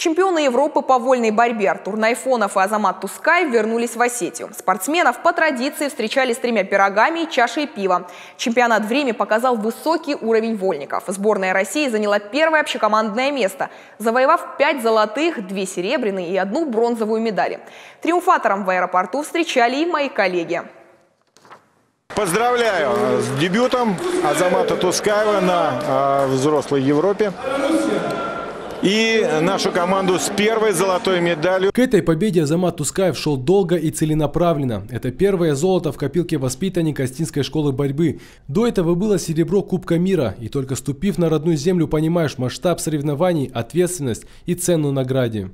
Чемпионы Европы по вольной борьбе Артур Найфонов и Азамат Тускаев вернулись в Осетию. Спортсменов по традиции встречали с 3 пирогами и чашей пива. Чемпионат в Риме показал высокий уровень вольников. Сборная России заняла первое общекомандное место, завоевав 5 золотых, 2 серебряные и 1 бронзовую медали. Триумфатором в аэропорту встречали и мои коллеги. Поздравляю с дебютом Азамата Тускаева на взрослой Европе. И нашу команду с первой золотой медалью. К этой победе Азамат Тускаев шел долго и целенаправленно. Это первое золото в копилке воспитанника Остинской школы борьбы. До этого было серебро Кубка мира. И только ступив на родную землю, понимаешь масштаб соревнований, ответственность и цену награде.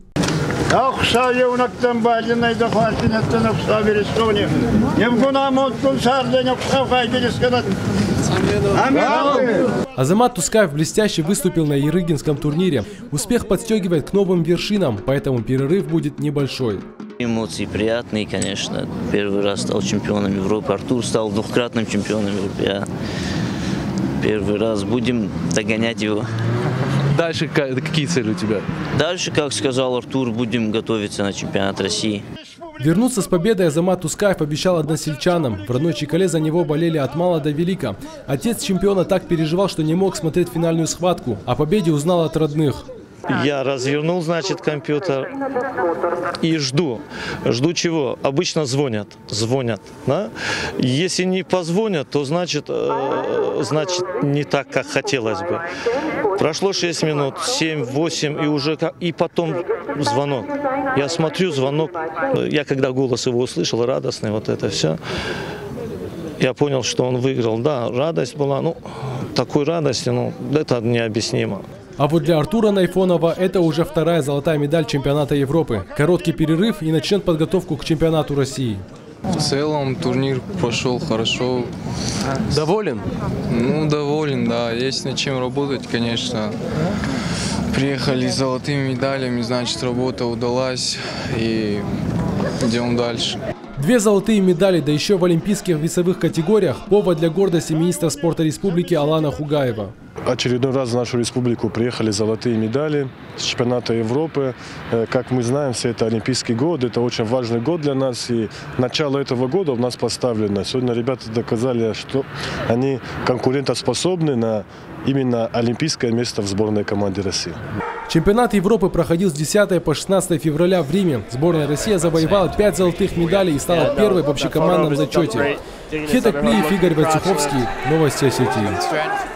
Азамат Тускаев блестяще выступил на Ярыгинском турнире. Успех подстегивает к новым вершинам, поэтому перерыв будет небольшой. Эмоции приятные, конечно. Первый раз стал чемпионом Европы. Артур стал 2-кратным чемпионом Европы. Первый раз будем догонять его. Дальше какие цели у тебя? Дальше, как сказал Артур, будем готовиться на чемпионат России. Вернуться с победой Азамат Тускаев обещал односельчанам. В родной Чекале за него болели от мала до велика. Отец чемпиона так переживал, что не мог смотреть финальную схватку. О победе узнал от родных. Я развернул, значит, компьютер и жду. Жду чего? Обычно звонят. Да? Если не позвонят, то значит не так, как хотелось бы. Прошло 6 минут, 7, 8 и потом звонок. Я смотрю, звонок. Я когда голос его услышал, радостный, вот это все. Я понял, что он выиграл. Да, радость была, такой радости, это необъяснимо. А вот для Артура Найфонова это уже 2-я золотая медаль чемпионата Европы. Короткий перерыв и начнет подготовку к чемпионату России. В целом турнир прошел хорошо. Доволен? Доволен, да. Есть над чем работать, конечно. Приехали с золотыми медалями, значит, работа удалась. И идем дальше. 2 золотые медали, да еще в олимпийских весовых категориях – повод для гордости министра спорта республики Алана Хугаева. Очередной раз в нашу республику приехали золотые медали с чемпионата Европы. Как мы знаем, все это олимпийский год, это очень важный год для нас. И начало этого года у нас поставлено. Сегодня ребята доказали, что они конкурентоспособны на именно олимпийское место в сборной команде России. Чемпионат Европы проходил с 10 по 16 февраля в Риме. Сборная России завоевала 5 золотых медалей и стала первой в общекомандном зачете. Хетак Плиев, Игорь Войцеховский. Новости Осетии.